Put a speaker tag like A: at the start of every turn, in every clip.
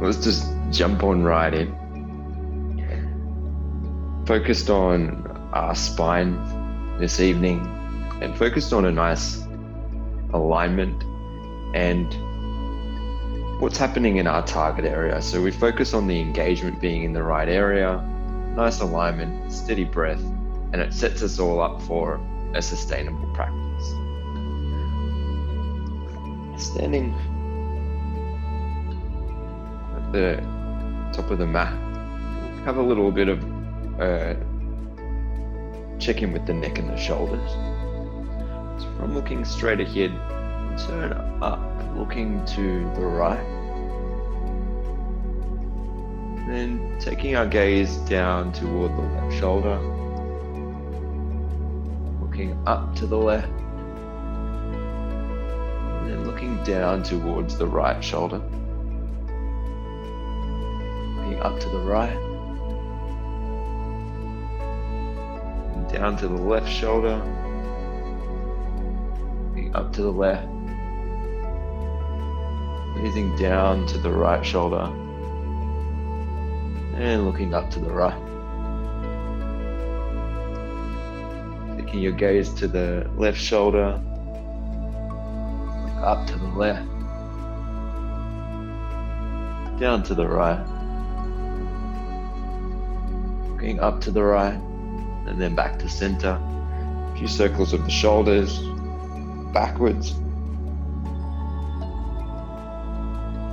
A: let's just jump on right in. Focused on our spine this evening and focused on a nice alignment and what's happening in our target area. So we focus on the engagement being in the right area, nice alignment, steady breath, and it sets us all up for a sustainable practice. Standing at the top of the mat, have a little bit of check in with the neck and the shoulders. So from looking straight ahead, turn up, looking to the right. Then taking our gaze down toward the left shoulder, looking up to the left, and then looking down towards the right shoulder, looking up to the right, and down to the left shoulder, looking up to the left, gazing down to the right shoulder, and looking up to the right. Taking your gaze to the left shoulder, look up to the left, down to the right, looking up to the right, and then back to center. A few circles of the shoulders, backwards.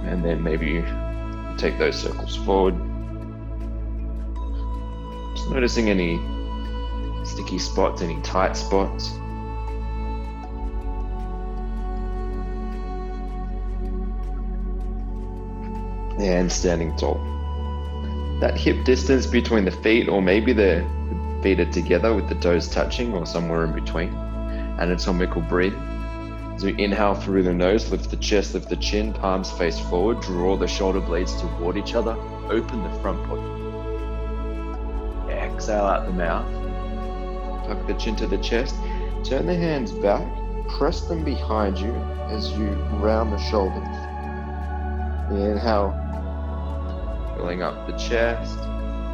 A: And then maybe you take those circles forward. Just noticing any sticky spots, any tight spots. And standing tall. That hip distance between the feet, or maybe the feet are together with the toes touching or somewhere in between. Anatomical breathing. As we inhale through the nose, lift the chest, lift the chin, palms face forward, draw the shoulder blades toward each other, open the front body. Exhale out the mouth, tuck the chin to the chest, turn the hands back, press them behind you as you round the shoulders. Inhale, filling up the chest,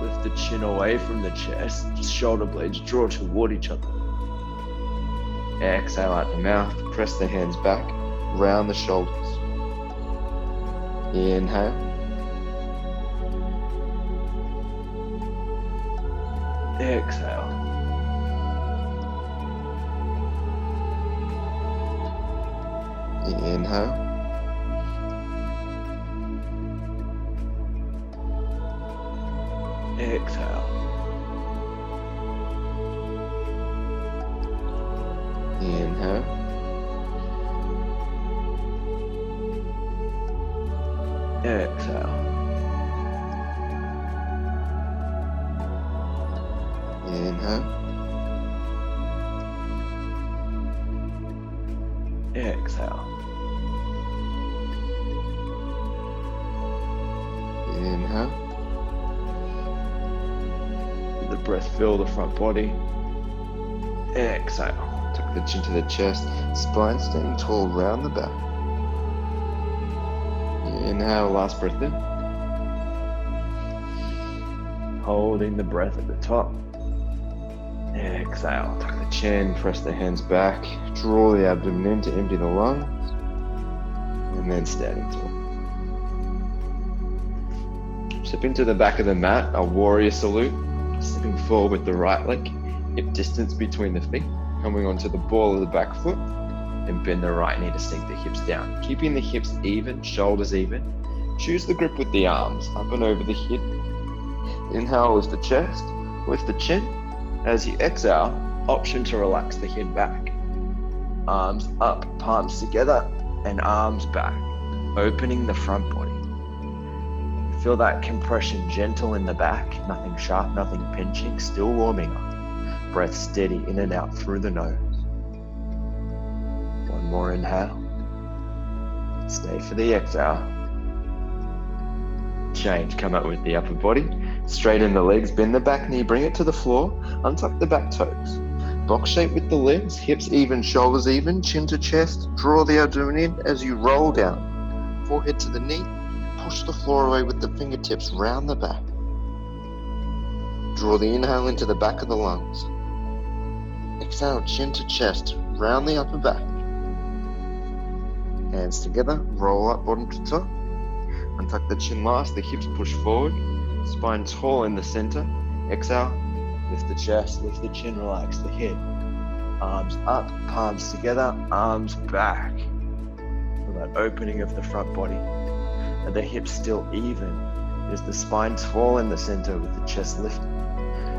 A: lift the chin away from the chest, shoulder blades draw toward each other. Exhale out the mouth, press the hands back, round the shoulders. Inhale. Exhale. Inhale. Exhale. Inhale. Exhale. Inhale. Exhale. Inhale. Let the breath fill the front body. Exhale. Tuck the chin to the chest, spine staying tall, round the back. Inhale, last breath in. Holding the breath at the top. Exhale, tuck the chin, press the hands back, draw the abdomen in to empty the lungs, and then standing tall. Step into the back of the mat, a warrior salute, stepping forward with the right leg, hip distance between the feet, coming onto the ball of the back foot, and bend the right knee to sink the hips down. Keeping the hips even, shoulders even. Choose the grip with the arms, up and over the hip. Inhale, lift the chest, lift the chin. As you exhale, option to relax the head back. Arms up, palms together, and arms back, opening the front body. Feel that compression gentle in the back, nothing sharp, nothing pinching, still warming up. Breath steady in and out through the nose. One more inhale. Stay for the exhale. Change, come up with the upper body. Straighten the legs, bend the back knee, bring it to the floor, untuck the back toes. Box shape with the legs, hips even, shoulders even, chin to chest. Draw the abdomen in as you roll down. Forehead to the knee, push the floor away with the fingertips round the back. Draw the inhale into the back of the lungs. Exhale, chin to chest, round the upper back. Hands together, roll up bottom to top. Untuck the chin last, the hips push forward. Spine tall in the center. Exhale, lift the chest, lift the chin, relax the head. Arms up, palms together, arms back. Feel that opening of the front body. And the hips still even as the spine tall in the center with the chest lifted.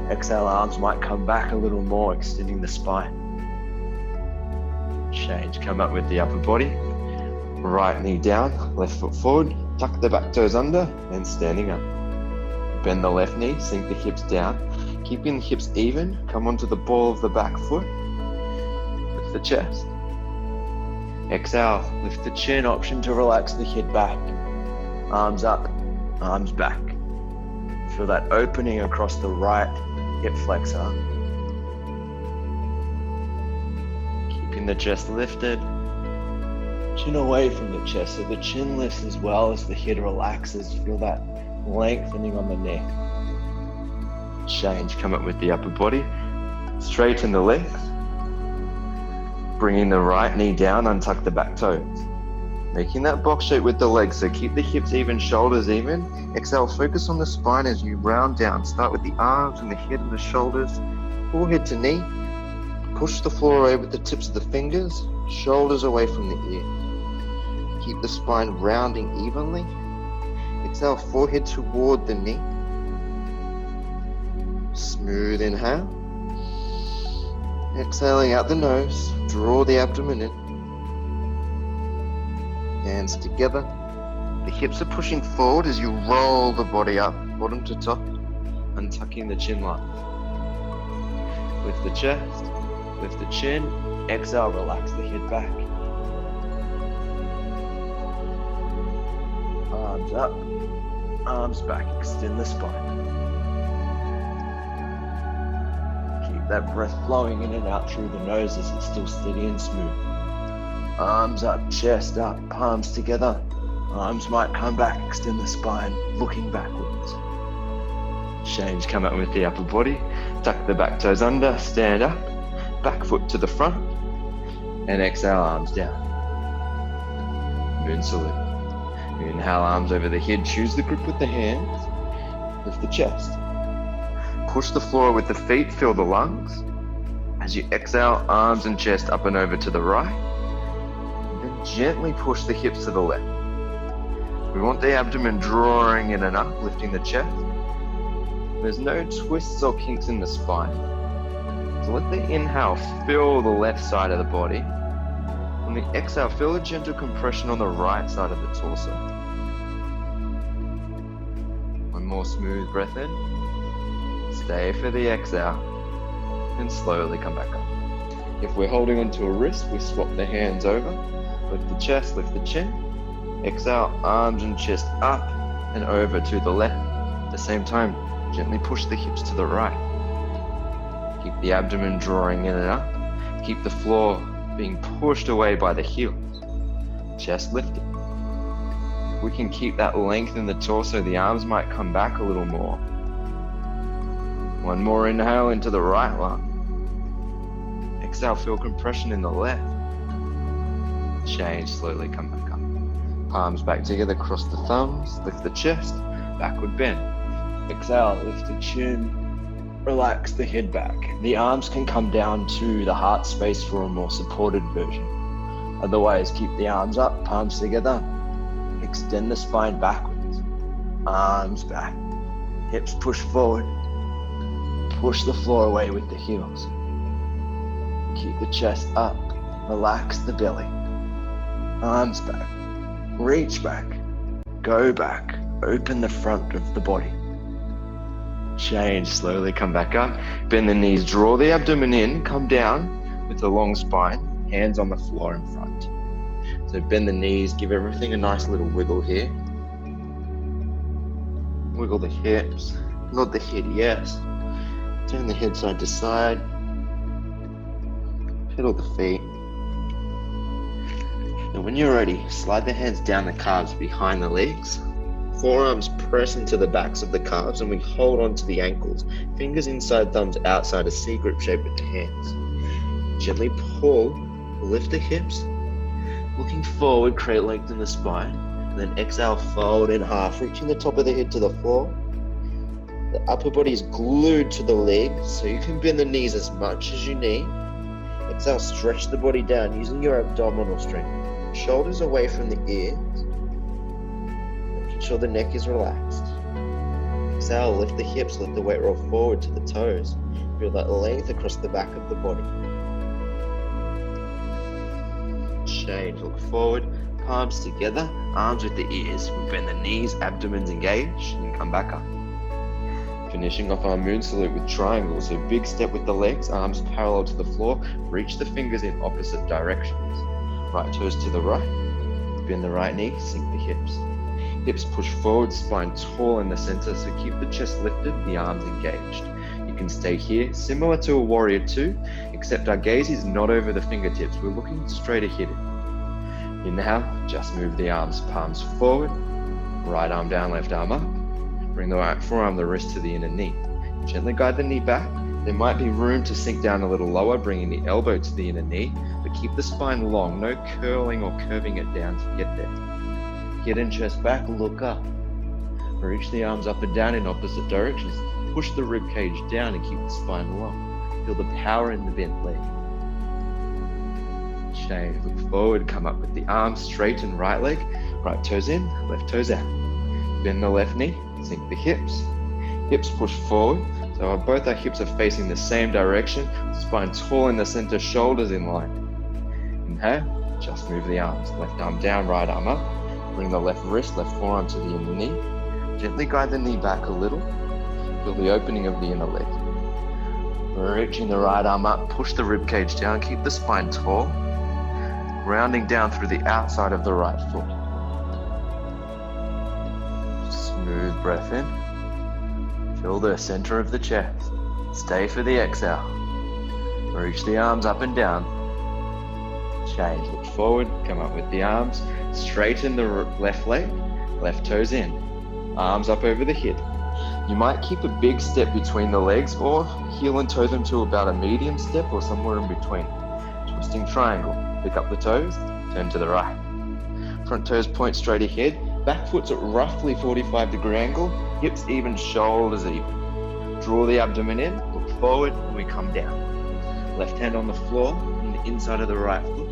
A: Exhale, arms might come back a little more, extending the spine. Change, come up with the upper body. Right knee down, left foot forward, tuck the back toes under, and standing up. Bend the left knee, sink the hips down. Keeping the hips even, come onto the ball of the back foot. Lift the chest. Exhale, lift the chin, option to relax the head back. Arms up, arms back. Feel that opening across the right hip flexor. Keeping the chest lifted. Chin away from the chest, so the chin lifts as well as the head relaxes. Feel that lengthening on the neck. Change, come up with the upper body. Straighten the legs. Bringing the right knee down, untuck the back toes. Making that box shape with the legs, so keep the hips even, shoulders even. Exhale, focus on the spine as you round down. Start with the arms and the head and the shoulders. Forehead to knee. Push the floor away with the tips of the fingers. Shoulders away from the ears. Keep the spine rounding evenly. Exhale, forehead toward the knee. Smooth inhale. Exhaling out the nose, draw the abdomen in. Hands together. The hips are pushing forward as you roll the body up, bottom to top, untucking the chin line. Lift the chest, lift the chin, exhale, relax the head back. Arms up, arms back, extend the spine. That breath flowing in and out through the nose as it's still steady and smooth. Arms up, chest up, palms together. Arms might come back, extend the spine, looking backwards. Change, come up with the upper body. Tuck the back toes under, stand up. Back foot to the front. And exhale, arms down. Moon salute. Inhale, arms over the head. Choose the grip with the hands. Lift the chest. Push the floor with the feet, feel the lungs. As you exhale, arms and chest up and over to the right. And then gently push the hips to the left. We want the abdomen drawing in and up, lifting the chest. There's no twists or kinks in the spine. So let the inhale fill the left side of the body. On the exhale, feel a gentle compression on the right side of the torso. One more smooth breath in. Stay for the exhale and slowly come back up. If we're holding onto a wrist, we swap the hands over. Lift the chest, lift the chin. Exhale, arms and chest up and over to the left. At the same time, gently push the hips to the right. Keep the abdomen drawing in and up. Keep the floor being pushed away by the heels. Chest lifted. If we can keep that length in the torso, the arms might come back a little more. One more inhale into the right lung. Exhale, feel compression in the left. Change, slowly come back up. Palms back together, cross the thumbs, lift the chest, backward bend. Exhale, lift the chin, relax the head back. The arms can come down to the heart space for a more supported version. Otherwise, keep the arms up, palms together. Extend the spine backwards. Arms back. Hips push forward. Push the floor away with the heels. Keep the chest up. Relax the belly. Arms back. Reach back. Go back. Open the front of the body. Change. Slowly come back up. Bend the knees. Draw the abdomen in. Come down with the long spine. Hands on the floor in front. So bend the knees. Give everything a nice little wiggle here. Wiggle the hips. Nod the head, yes. Turn the head side to side. Pedal the feet. And when you're ready, slide the hands down the calves behind the legs. Forearms press into the backs of the calves and we hold onto the ankles. Fingers inside, thumbs outside, a C grip shape with the hands. Gently pull, lift the hips. Looking forward, create length in the spine. And then exhale, fold in half, reaching the top of the head to the floor. The upper body is glued to the legs, so you can bend the knees as much as you need. Exhale, stretch the body down using your abdominal strength. Shoulders away from the ears. Making sure the neck is relaxed. Exhale, lift the hips, let the weight roll forward to the toes. Feel that length across the back of the body. Change, look forward, palms together, arms with the ears. We bend the knees, abdomen's engaged, and come back up. Finishing off our moon salute with triangles. So big step with the legs, arms parallel to the floor, reach the fingers in opposite directions. Right toes to the right, bend the right knee, sink the hips. Hips push forward, spine tall in the center, so keep the chest lifted, the arms engaged. You can stay here, similar to a warrior two, except our gaze is not over the fingertips, we're looking straight ahead. Inhale, just move the arms, palms forward, right arm down, left arm up. Bring the right forearm, the wrist to the inner knee. Gently guide the knee back. There might be room to sink down a little lower, bringing the elbow to the inner knee, but keep the spine long, no curling or curving it down to get there. Head and chest back, look up. Reach the arms up and down in opposite directions. Push the rib cage down and keep the spine long. Feel the power in the bent leg. Change, look forward, come up with the arms, straighten right leg, right toes in, left toes out. Bend the left knee, sink the hips. Hips push forward, so both our hips are facing the same direction. Spine tall in the center, shoulders in line. Inhale, just move the arms. Left arm down, right arm up. Bring the left wrist, left forearm to the inner knee. Gently guide the knee back a little. Feel the opening of the inner leg. Reaching the right arm up, push the rib cage down, keep the spine tall. Rounding down through the outside of the right foot. Smooth breath in. Feel the center of the chest. Stay for the exhale. Reach the arms up and down. Change, look forward, come up with the arms. Straighten the left leg, left toes in. Arms up over the hip. You might keep a big step between the legs or heel and toe them to about a medium step or somewhere in between. Twisting triangle. Pick up the toes, turn to the right. Front toes point straight ahead. Back foot's at roughly 45-degree angle. Hips even, shoulders even. Draw the abdomen in, look forward, and we come down. Left hand on the floor, on the inside of the right foot.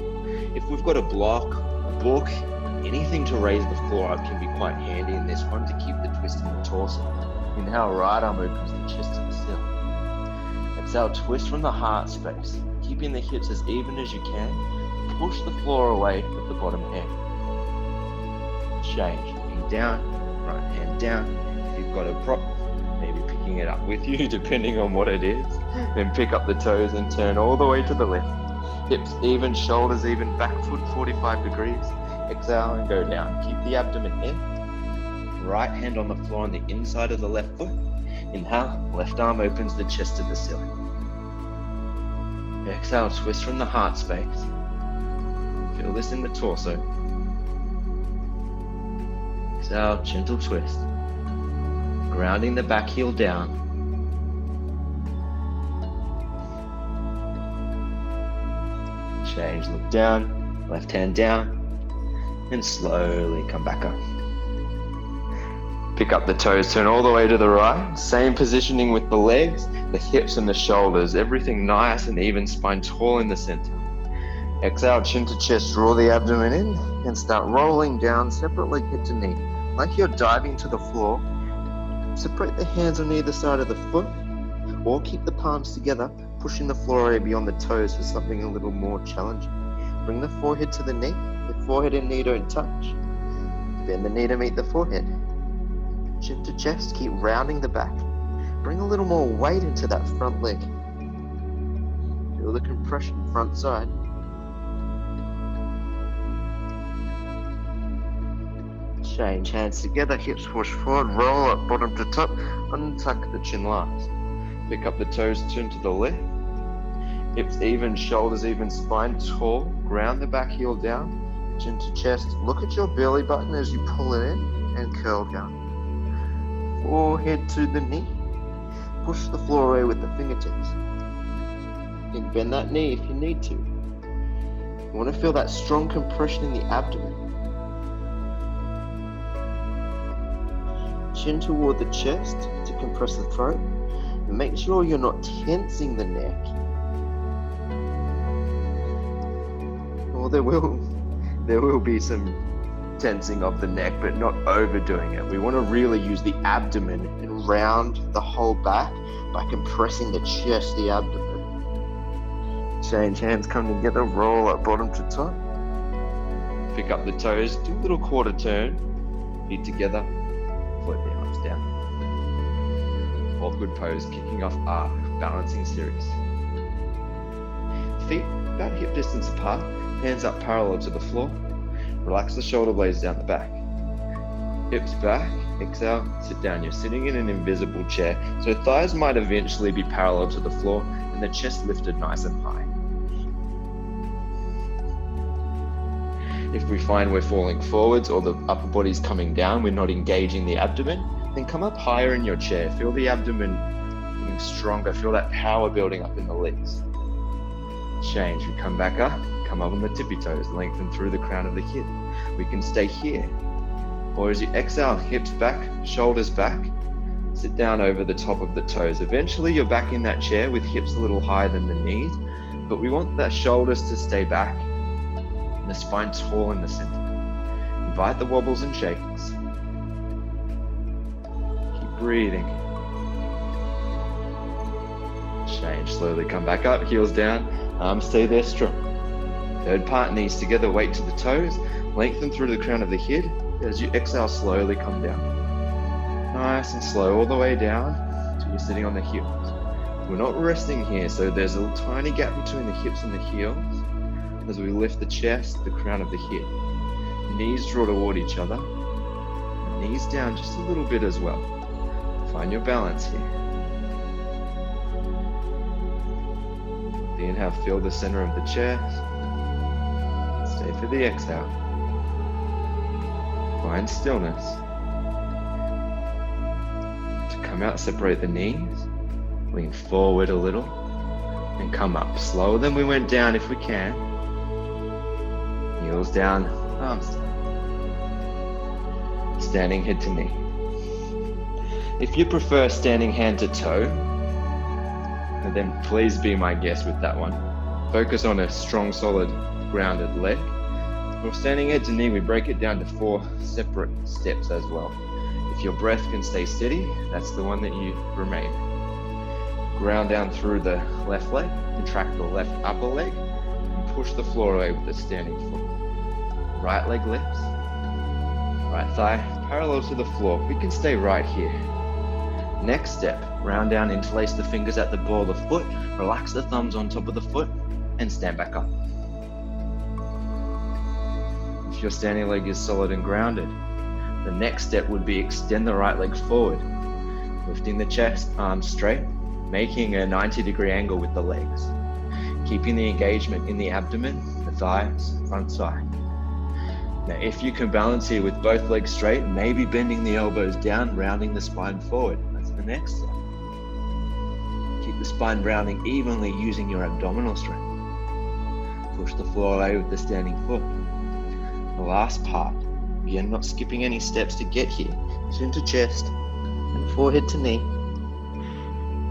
A: If we've got a block, a book, anything to raise the floor up can be quite handy in this one to keep the twist in the torso. Inhale, right arm opens the chest to the ceiling. Exhale, twist from the heart space, keeping the hips as even as you can. Push the floor away with the bottom hand. Change, looking down, right hand down. If you've got a prop, maybe picking it up with you, depending on what it is. Then pick up the toes and turn all the way to the left. Hips even, shoulders even, back foot 45 degrees. Exhale and go down. Keep the abdomen in. Right hand on the floor on the inside of the left foot. Inhale, left arm opens the chest to the ceiling. Exhale, twist from the heart space. Feel this in the torso. Exhale, gentle twist. Grounding the back heel down. Change, look down, left hand down, and slowly come back up. Pick up the toes, turn all the way to the right. Same positioning with the legs, the hips and the shoulders. Everything nice and even, spine tall in the center. Exhale, chin to chest, draw the abdomen in, and start rolling down, separate leg, hip to knee. Like you're diving to the floor. Separate the hands on either side of the foot, or keep the palms together, pushing the floor area beyond the toes for something a little more challenging. Bring the forehead to the knee. The forehead and knee don't touch. Bend the knee to meet the forehead. Chin to chest, keep rounding the back. Bring a little more weight into that front leg. Feel the compression front side. Change, hands together, hips push forward, roll up bottom to top, untuck the chin last. Pick up the toes, turn to the left. Hips even, shoulders even, spine tall. Ground the back heel down, chin to chest. Look at your belly button as you pull it in. and curl down. Forehead to the knee. Push the floor away with the fingertips. You can bend that knee if you need to. You want to feel that strong compression in the abdomen. Chin toward the chest to compress the throat. And make sure you're not tensing the neck. Or there will be some tensing of the neck, but not overdoing it. We want to really use the abdomen and round the whole back by compressing the chest, the abdomen. Change hands, come together, roll up bottom to top. Pick up the toes, do a little quarter turn, feet together, float the arms down. All good pose, kicking off our balancing series. Feet about hip distance apart, hands up parallel to the floor. Relax the shoulder blades down the back. Hips back, exhale, sit down. You're sitting in an invisible chair, so thighs might eventually be parallel to the floor and the chest lifted nice and high. If we find we're falling forwards or the upper body's coming down, we're not engaging the abdomen, then come up higher in your chair. Feel the abdomen getting stronger. Feel that power building up in the legs. Change. We come back up. Come up on the tippy toes, lengthen through the crown of the head. We can stay here. Or as you exhale, hips back, shoulders back, sit down over the top of the toes. Eventually you're back in that chair with hips a little higher than the knees, but we want the shoulders to stay back and the spine tall in the center. Invite the wobbles and shakes. Keep breathing. Change, slowly come back up, heels down, arms stay there strong. Third part, knees together, weight to the toes, lengthen through the crown of the head. As you exhale, slowly come down. Nice and slow, all the way down till you're sitting on the heels. We're not resting here, so there's a little tiny gap between the hips and the heels. As we lift the chest, the crown of the head. Knees draw toward each other. Knees down just a little bit as well. Find your balance here. The inhale, feel the center of the chest. Stay for the exhale. Find stillness. To come out, separate the knees. Lean forward a little. And come up. Slower than we went down if we can. Heels down, arms down. Standing head to knee. If you prefer standing hand to toe, then please be my guest with that one. Focus on a strong, solid, grounded leg. For standing head to knee, we break it down to 4 separate steps as well. If your breath can stay steady, that's the one that you remain. Ground down through the left leg, contract the left upper leg, and push the floor away with the standing foot. Right leg lifts, right thigh parallel to the floor. We can stay right here. Next step, round down, interlace the fingers at the ball of the foot, relax the thumbs on top of the foot, and stand back up. If your standing leg is solid and grounded, the next step would be extend the right leg forward, lifting the chest, arms straight, making a 90-degree angle with the legs, keeping the engagement in the abdomen, the thighs, front side. Now, if you can balance here with both legs straight, maybe bending the elbows down, rounding the spine forward. That's the next step. Keep the spine rounding evenly using your abdominal strength. Push the floor away with the standing foot. The last part, again, not skipping any steps to get here. Chin to chest and forehead to knee.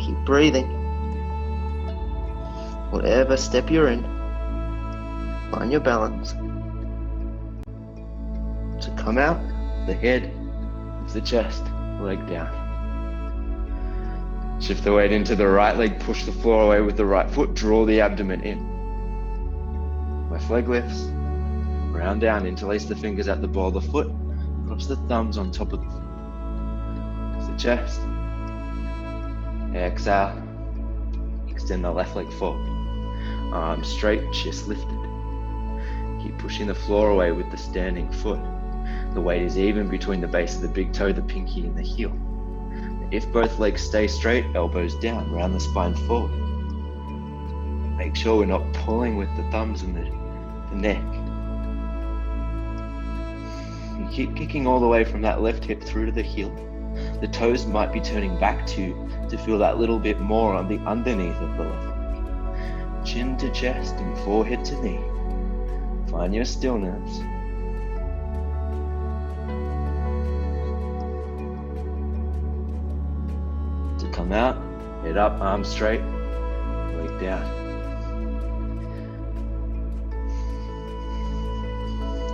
A: Keep breathing. Whatever step you're in, find your balance. To come out, the head, the chest, leg down. Shift the weight into the right leg, push the floor away with the right foot, draw the abdomen in. Left leg lifts, round down, interlace the fingers at the ball of the foot, cross the thumbs on top of the foot. Lift the chest. Exhale, extend the left leg forward. Arms straight, chest lifted. Keep pushing the floor away with the standing foot. The weight is even between the base of the big toe, the pinky, and the heel. If both legs stay straight, elbows down, round the spine forward. Make sure we're not pulling with the thumbs and the neck. You Keep kicking all the way from that left hip through to the heel. The toes might be turning back to feel that little bit more on the underneath of the left leg. Chin to chest and forehead to knee. Find your stillness. To come out, head up, arms straight, leg down.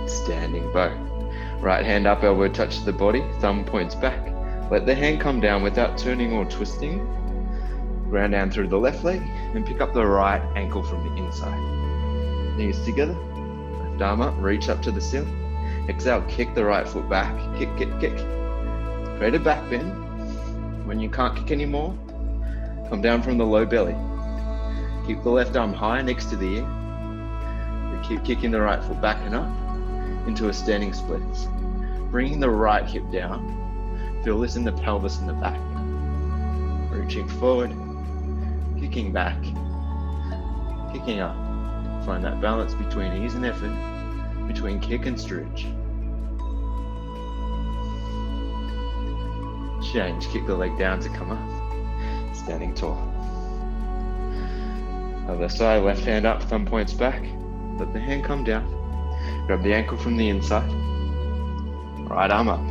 A: Standing bow. Right hand up, elbow touches the body, thumb points back. Let the hand come down without turning or twisting. Ground down through the left leg and pick up the right ankle from the inside. Knees together, left arm up, reach up to the ceiling. Exhale, kick the right foot back. Kick, kick, kick. Create a back bend. When you can't kick anymore, come down from the low belly. Keep the left arm high next to the ear. And keep kicking the right foot back and up into a standing splits. Bringing the right hip down. Feel this in the pelvis and the back. Reaching forward, kicking back, kicking up. Find that balance between ease and effort, between kick and stretch. Change, kick the leg down to come up. Standing tall. Other side, left hand up, thumb points back. Let the hand come down. Grab the ankle from the inside. Right arm up.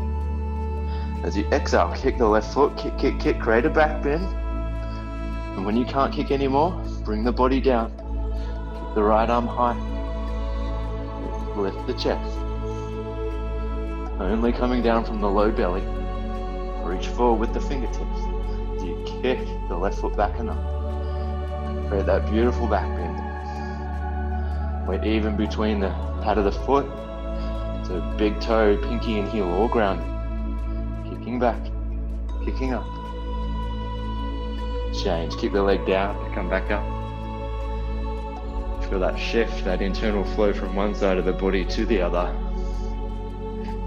A: As you exhale, kick the left foot, kick, kick, kick, create a back bend. And when you can't kick anymore, bring the body down. Keep the right arm high. Lift the chest. Only coming down from the low belly. Reach forward with the fingertips. As you kick the left foot back and up. Create that beautiful back bend. Weight even between the pad of the foot. So big toe, pinky and heel all grounded. Kicking back, kicking up. Change, keep the leg down, come back up. Feel that shift, that internal flow from one side of the body to the other.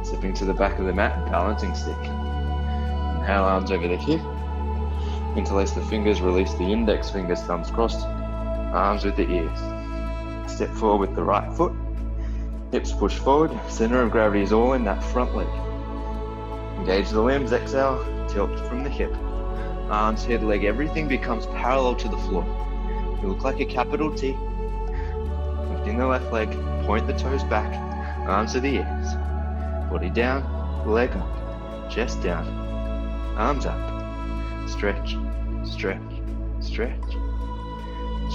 A: Slipping to the back of the mat, balancing stick. Inhale, arms over the hip. Interlace the fingers, release the index fingers, thumbs crossed. Arms with the ears. Step forward with the right foot. Hips push forward, center of gravity is all in that front leg. Engage the limbs, exhale, tilt from the hip. Arms, head, leg, everything becomes parallel to the floor. You look like a capital T. Lifting the left leg, point the toes back, arms to the ears. Body down, leg up, chest down, arms up. Stretch, stretch, stretch.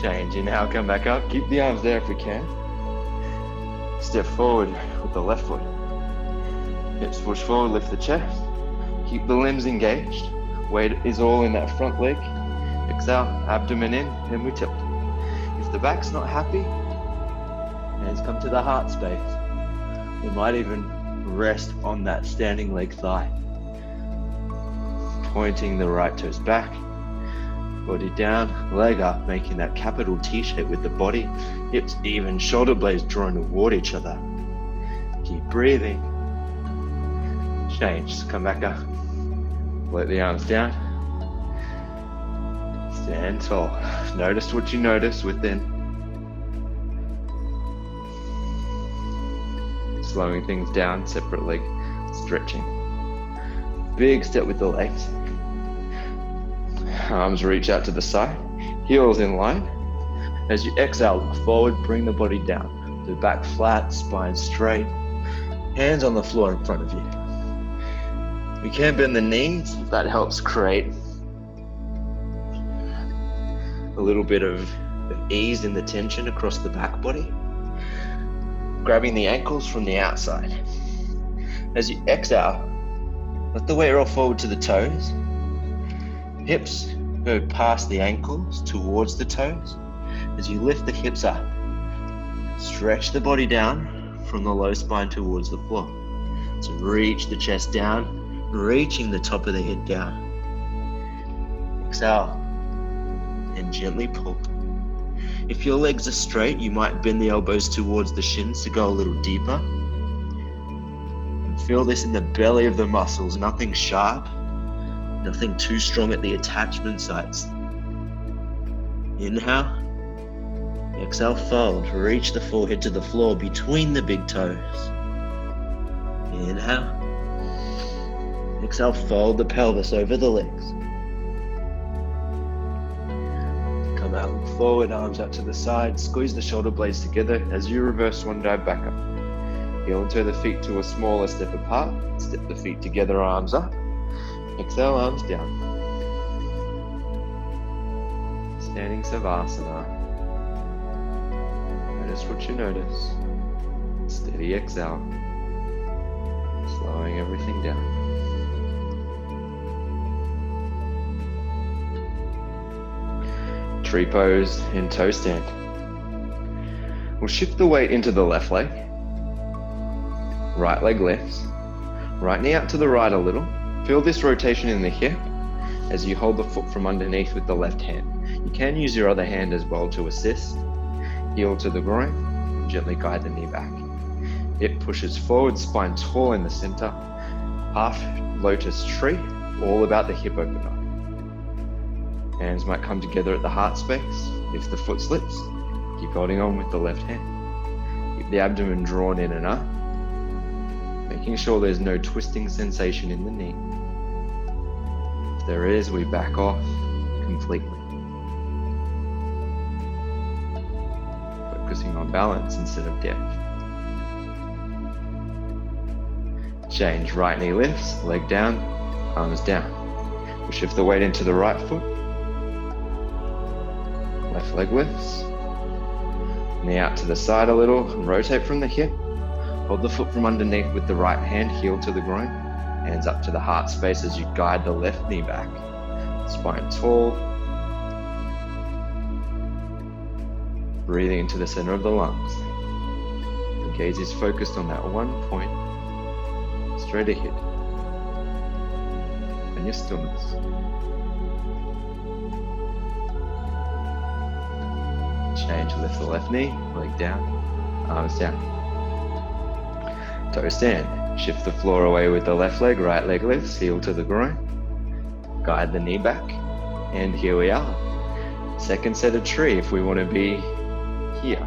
A: Change, inhale, come back up. Keep the arms there if we can. Step forward with the left foot. Hips push forward, lift the chest. Keep the limbs engaged. Weight is all in that front leg. Exhale, abdomen in, and we tilt. If the back's not happy, hands come to the heart space. We might even rest on that standing leg thigh. Pointing the right toes back. Body down, leg up, making that capital T shape with the body. Hips even, shoulder blades drawn toward each other. Keep breathing. Change, come back up. Let the arms down. Stand tall. Notice what you notice within. Slowing things down, separate leg stretching. Big step with the legs. Arms reach out to the side. Heels in line. As you exhale, look forward, bring the body down. The back flat, spine straight. Hands on the floor in front of you. We can bend the knees. That helps create a little bit of ease in the tension across the back body. Grabbing the ankles from the outside. As you exhale, let the weight roll forward to the toes. Hips go past the ankles towards the toes. As you lift the hips up, stretch the body down from the low spine towards the floor. So reach the chest down, reaching the top of the head down. Exhale and gently pull. If your legs are straight, you might bend the elbows towards the shins to go a little deeper. And feel this in the belly of the muscles, nothing sharp, nothing too strong at the attachment sites. Inhale, exhale, fold, reach the forehead to the floor between the big toes. Inhale. Exhale, fold the pelvis over the legs. Come out, look forward, arms out to the side. Squeeze the shoulder blades together as you reverse swan dive back up. Heel and toe the feet to a smaller step apart. Step the feet together, arms up. Exhale, arms down. Standing Savasana. Notice what you notice. Steady exhale. Slowing everything down. Tree pose in toe stand. We'll shift the weight into the left leg. Right leg lifts. Right knee out to the right a little. Feel this rotation in the hip as you hold the foot from underneath with the left hand. You can use your other hand as well to assist. Heel to the groin. Gently guide the knee back. It pushes forward, spine tall in the center. Half lotus tree, all about the hip opener. Hands might come together at the heart space. If the foot slips, keep holding on with the left hand. Keep the abdomen drawn in and up, making sure there's no twisting sensation in the knee. If there is, we back off completely. Focusing on balance instead of depth. Change, right knee lifts, leg down, arms down. We'll shift the weight into the right foot. Left leg lifts. Knee out to the side a little, rotate from the hip. Hold the foot from underneath with the right hand, heel to the groin. Hands up to the heart space as you guide the left knee back. Spine tall. Breathing into the center of the lungs. The gaze is focused on that one point, straight ahead. And your stillness. Change, lift the left knee, leg down, arms down. Toe stand, shift the floor away with the left leg, right leg lifts, heel to the groin. Guide the knee back, and here we are. Second set of tree if we want to be here.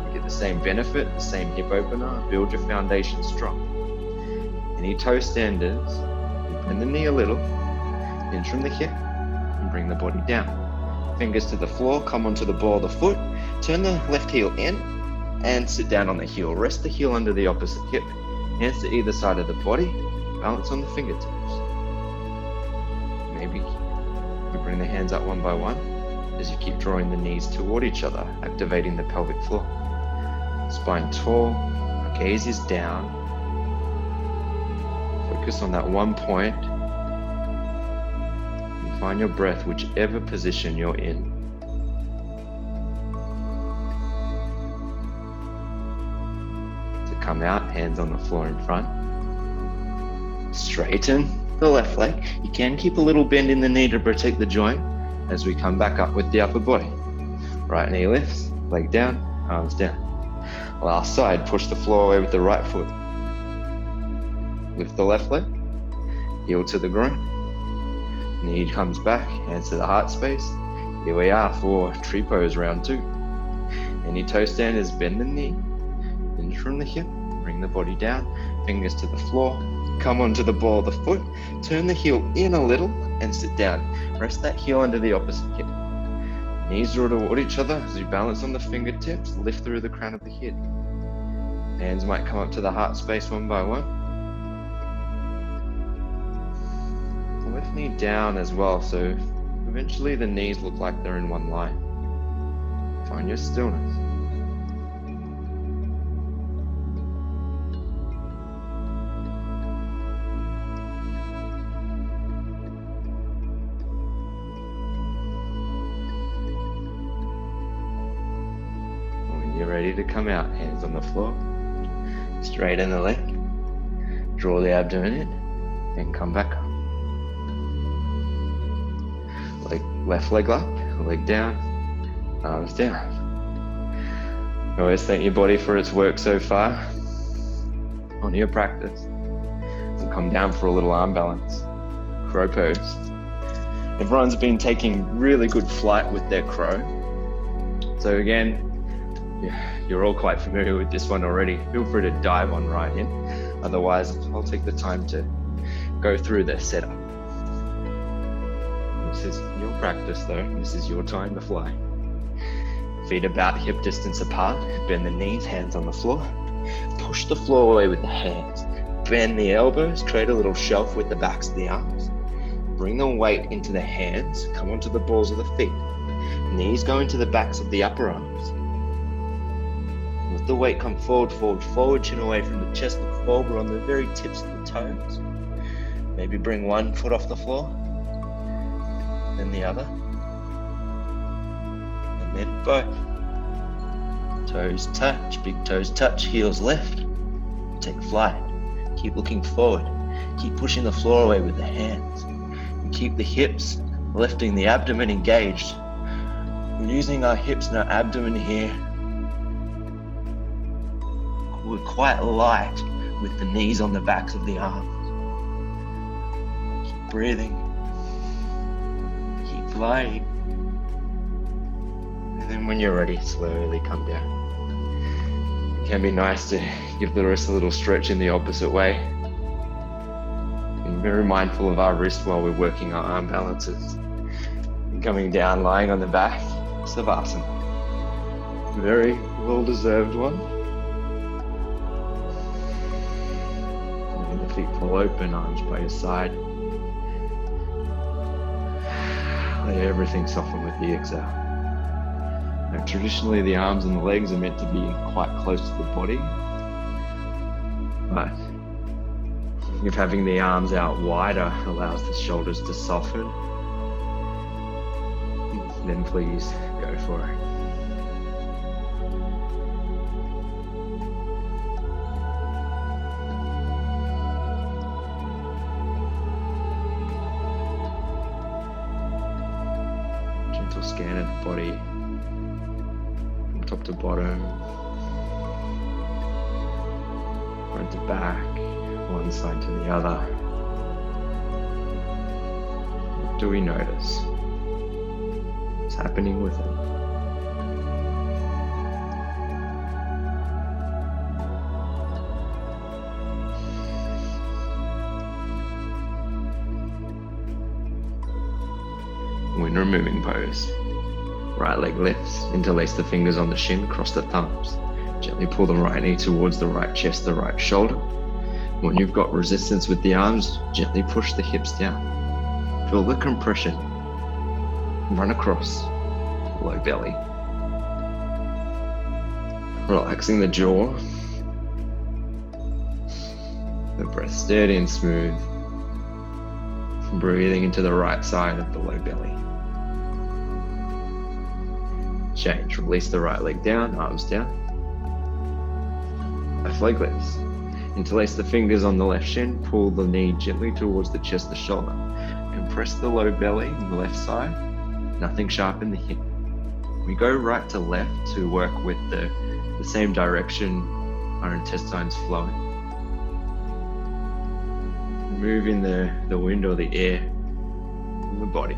A: You get the same benefit, the same hip opener, build your foundation strong. Any toe standers, you bend the knee a little, hinge from the hip, and bring the body down. Fingers to the floor, come onto the ball of the foot, turn the left heel in, and sit down on the heel. Rest the heel under the opposite hip, hands to either side of the body, balance on the fingertips. Maybe we bring the hands up one by one as you keep drawing the knees toward each other, activating the pelvic floor. Spine tall, gaze is down. Focus on that one point. Find your breath, whichever position you're in. To come out, hands on the floor in front. Straighten the left leg. You can keep a little bend in the knee to protect the joint as we come back up with the upper body. Right knee lifts, leg down, arms down. Last side, push the floor away with the right foot. Lift the left leg, heel to the groin. Knee comes back, hands to the heart space. Here we are for tree pose round 2. Any toe standers, bend the knee, hinge from the hip, bring the body down, fingers to the floor, come onto the ball of the foot, turn the heel in a little and sit down. Rest that heel under the opposite hip. Knees draw toward each other as you balance on the fingertips, lift through the crown of the head. Hands might come up to the heart space one by one. Left knee down as well, so eventually the knees look like they're in one line. Find your stillness. When you're ready to come out, hands on the floor, straighten the leg, draw the abdomen in, and come back up. Left leg up, leg down, arms down. Always thank your body for its work so far on your practice. We'll come down for a little arm balance. Crow pose. Everyone's been taking really good flight with their crow. So again, you're all quite familiar with this one already. Feel free to dive on right in. Otherwise, I'll take the time to go through the setup. This is your practice though. This is your time to fly. Feet about hip distance apart. Bend the knees, hands on the floor. Push the floor away with the hands. Bend the elbows, create a little shelf with the backs of the arms. Bring the weight into the hands, come onto the balls of the feet. Knees go into the backs of the upper arms. Let the weight come forward, forward, forward, chin away from the chest, look forward. We're on the very tips of the toes. Maybe bring one foot off the floor, then the other, and then both. Toes touch, big toes touch, heels lift. Take flight. Keep looking forward. Keep pushing the floor away with the hands. And keep the hips lifting, the abdomen engaged. We're using our hips and our abdomen here. We're quite light with the knees on the backs of the arms. Keep breathing. Keep flying. And then when you're ready, slowly come down. It can be nice to give the wrist a little stretch in the opposite way. Being very mindful of our wrist while we're working our arm balances. And coming down, lying on the back, Savasana. Very well-deserved one. Letting the feet fall open, arms by your side. Let everything soften with the exhale. Now, traditionally, the arms and the legs are meant to be quite close to the body, but if having the arms out wider allows the shoulders to soften, then please go for it. Gentle scan of the body from top to bottom, front to back, one side to the other. What do we notice? What's happening with it? When removing pose, right leg lifts, interlace the fingers on the shin, cross the thumbs. Gently pull the right knee towards the right chest, the right shoulder. When you've got resistance with the arms, gently push the hips down. Feel the compression. Run across the low belly. Relaxing the jaw. The breath steady and smooth. Breathing into the right side of the low belly. Change. Release the right leg down, arms down. Left leg lifts. Interlace the fingers on the left shin, pull the knee gently towards the chest, the shoulder, and press the low belly on the left side, nothing sharp in the hip. We go right to left to work with the same direction our intestines flowing. Moving the wind or the air from the body.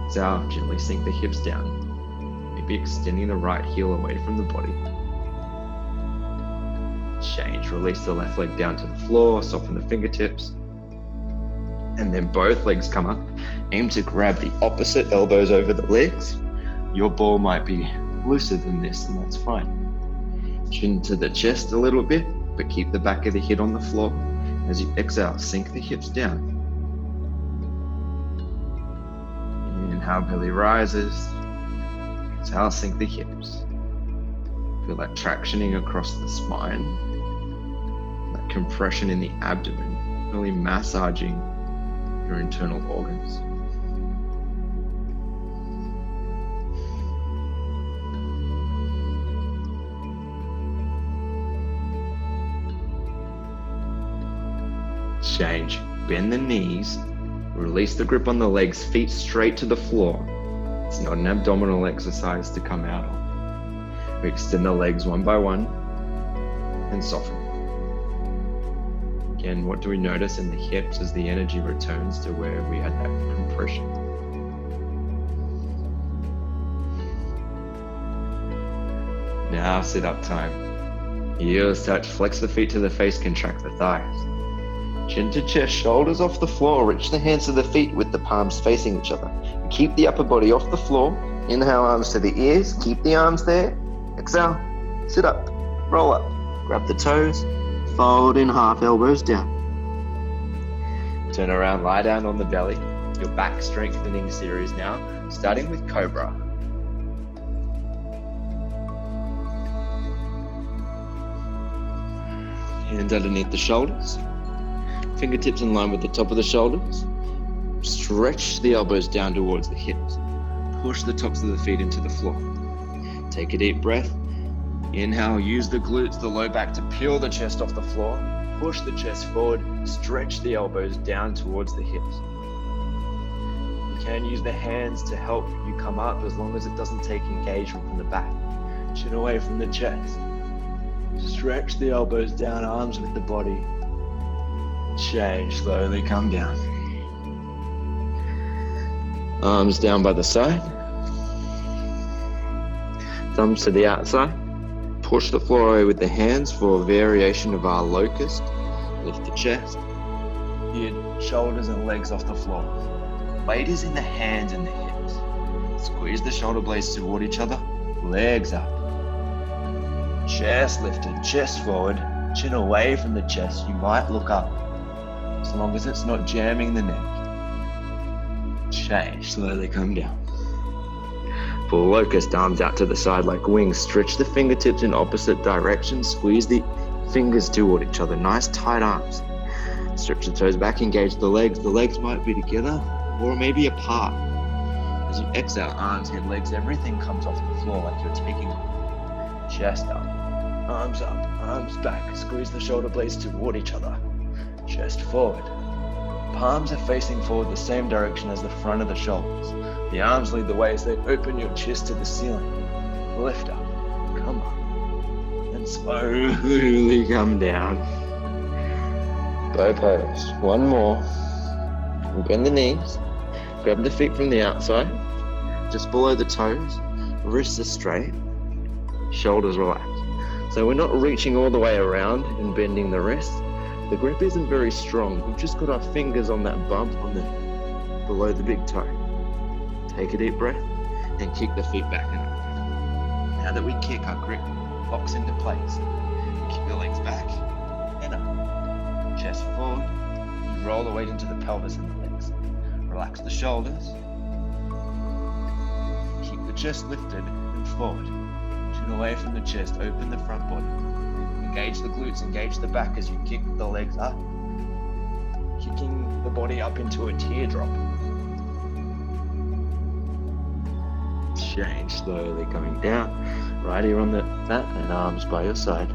A: Exhale, gently sink the hips down, maybe extending the right heel away from the body. Change, release the left leg down to the floor, soften the fingertips, and then both legs come up. Aim to grab the opposite elbows over the legs. Your ball might be looser than this, and that's fine. Chin to the chest a little bit, but keep the back of the head on the floor. As you exhale, sink the hips down. Inhale, belly rises. Exhale, sink the hips. Feel that tractioning across the spine. That compression in the abdomen, really massaging your internal organs. Change. Bend the knees, release the grip on the legs, feet straight to the floor. It's not an abdominal exercise to come out of. We extend the legs one by one and soften. Again, what do we notice in the hips as the energy returns to where we had that compression? Now sit up time. Heels touch, flex the feet to the face, contract the thighs. Chin to chest, shoulders off the floor, reach the hands to the feet with the palms facing each other. Keep the upper body off the floor. Inhale, arms to the ears, keep the arms there. Exhale, sit up, roll up, grab the toes, fold in half, elbows down. Turn around, lie down on the belly. Your back strengthening series now, starting with Cobra. Hands underneath the shoulders. Fingertips in line with the top of the shoulders. Stretch the elbows down towards the hips. Push the tops of the feet into the floor. Take a deep breath. Inhale, use the glutes, the low back to peel the chest off the floor. Push the chest forward, stretch the elbows down towards the hips. You can use the hands to help you come up as long as it doesn't take engagement from the back. Chin away from the chest. Stretch the elbows down, arms with the body. Change, slowly come down. Arms down by the side. Thumbs to the outside. Push the floor away with the hands for a variation of our locust. Lift the chest. Your shoulders and legs off the floor. Weight is in the hands and the hips. Squeeze the shoulder blades toward each other. Legs up. Chest lifted, chest forward. Chin away from the chest. You might look up, as long as it's not jamming the neck. Change, slowly come down. For locust, arms out to the side like wings. Stretch the fingertips in opposite directions. Squeeze the fingers toward each other. Nice tight arms. Stretch the toes back, engage the legs. The legs might be together or maybe apart. As you exhale, arms, head, legs, everything comes off the floor like you're taking off. Chest up, arms back. Squeeze the shoulder blades toward each other. Chest forward. Palms are facing forward the same direction as the front of the shoulders. The arms lead the way as they open your chest to the ceiling. Lift up, come up, and slowly come down. Bow pose. One more. Bend the knees. Grab the feet from the outside, just below the toes. Wrists are straight. Shoulders relaxed. So we're not reaching all the way around and bending the wrists. The grip isn't very strong. We've just got our fingers on that bump on the below the big toe. Take a deep breath and kick the feet back and over. Now that we kick, our grip locks into place. Kick the legs back and up. Chest forward. You roll the weight into the pelvis and the legs. Relax the shoulders. Keep the chest lifted and forward. Chin away from the chest. Open the front body. Engage the glutes, engage the back as you kick the legs up, kicking the body up into a teardrop. Change, slowly coming down, right here on the mat and arms by your side.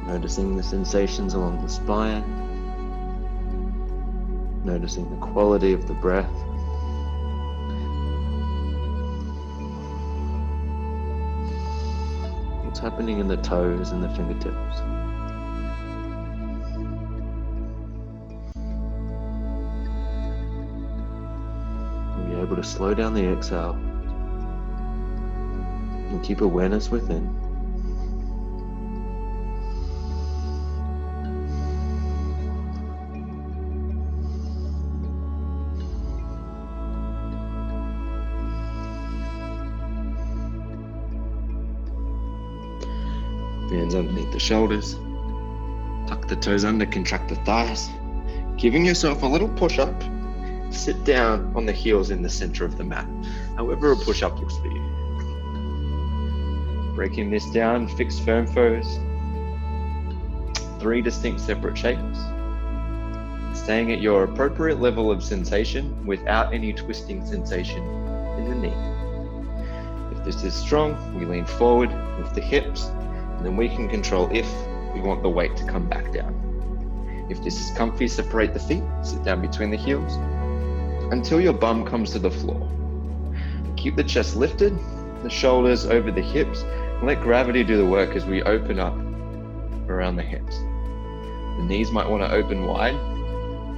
A: Noticing the sensations along the spine, noticing the quality of the breath. What's happening in the toes and the fingertips. You'll be able to slow down the exhale and keep awareness within. Hands underneath the shoulders. Tuck the toes under, contract the thighs. Giving yourself a little push-up. Sit down on the heels in the center of the mat. However a push-up looks for you. Breaking this down, fixed firm pose. 3 distinct separate shapes. Staying at your appropriate level of sensation without any twisting sensation in the knee. If this is strong, we lean forward with the hips. And then we can control if we want the weight to come back down. If this is comfy, separate the feet, sit down between the heels until your bum comes to the floor. Keep the chest lifted, the shoulders over the hips, and let gravity do the work as we open up around the hips. The knees might want to open wide.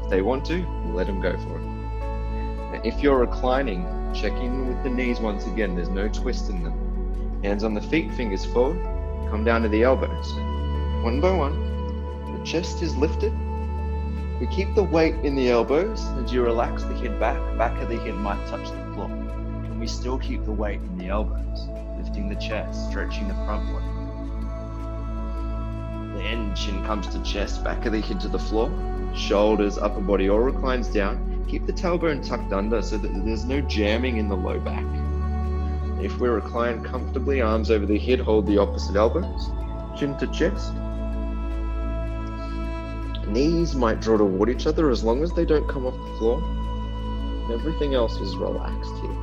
A: If they want to, we'll let them go for it. Now, if you're reclining, check in with the knees once again. There's no twist in them. Hands on the feet, fingers forward. Come down to the elbows. One by one, the chest is lifted. We keep the weight in the elbows. As you relax the head back of the head might touch the floor. And we still keep the weight in the elbows, lifting the chest, stretching the front body. Then chin comes to chest, back of the head to the floor, shoulders, upper body all reclines down. Keep the tailbone tucked under so that there's no jamming in the low back. If we recline comfortably, arms over the head, hold the opposite elbows, chin to chest. Knees might draw toward each other as long as they don't come off the floor. And everything else is relaxed here.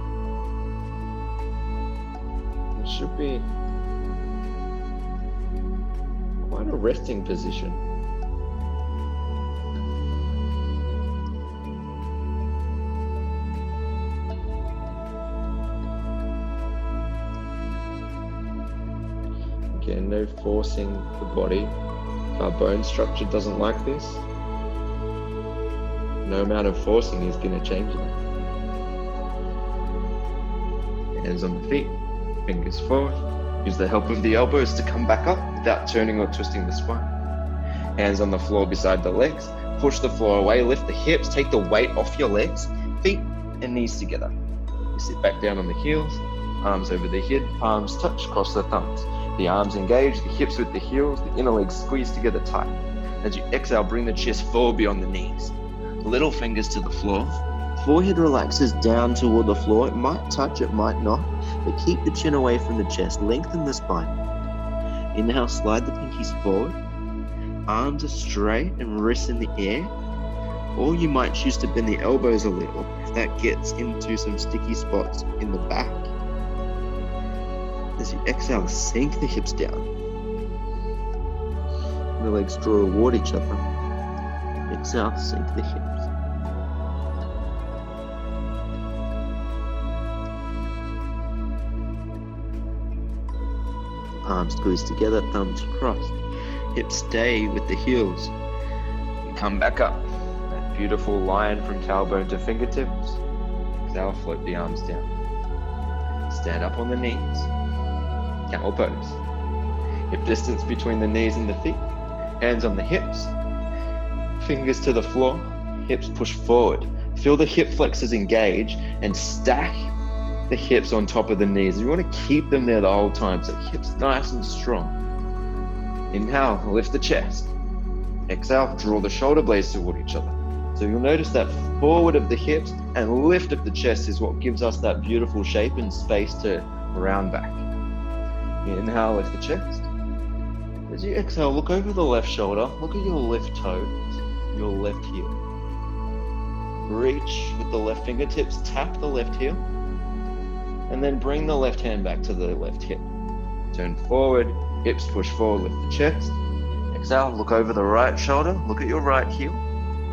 A: It should be quite a resting position. Again, no forcing the body. If our bone structure doesn't like this, no amount of forcing is going to change that. Hands on the feet, fingers forward. Use the help of the elbows to come back up without turning or twisting the spine. Hands on the floor beside the legs. Push the floor away, lift the hips, take the weight off your legs, feet and knees together. You sit back down on the heels, arms over the head, palms touch, cross the thumbs. The arms engage, the hips with the heels, the inner legs squeeze together tight. As you exhale, bring the chest forward beyond the knees. Little fingers to the floor. Forehead relaxes down toward the floor. It might touch, it might not, but keep the chin away from the chest. Lengthen the spine. Inhale, slide the pinkies forward. Arms are straight and wrists in the air. Or you might choose to bend the elbows a little if that gets into some sticky spots in the back. As you exhale, sink the hips down. The legs draw toward each other. Exhale, sink the hips. Palms squeeze together, thumbs crossed. Hips stay with the heels. And come back up. That beautiful line from tailbone to fingertips. Exhale, float the arms down. Stand up on the knees. Camel pose. Hip distance between the knees and the feet. Hands on the hips. Fingers to the floor. Hips push forward. Feel the hip flexors engage and stack the hips on top of the knees. You want to keep them there the whole time so the hips nice and strong. Inhale, lift the chest. Exhale, draw the shoulder blades toward each other. So you'll notice that forward of the hips and lift of the chest is what gives us that beautiful shape and space to round back. Inhale, lift the chest. As you exhale, look over the left shoulder. Look at your left toes, your left heel. Reach with the left fingertips, tap the left heel, and then bring the left hand back to the left hip. Turn forward, hips push forward, lift the chest. Exhale, look over the right shoulder, look at your right heel.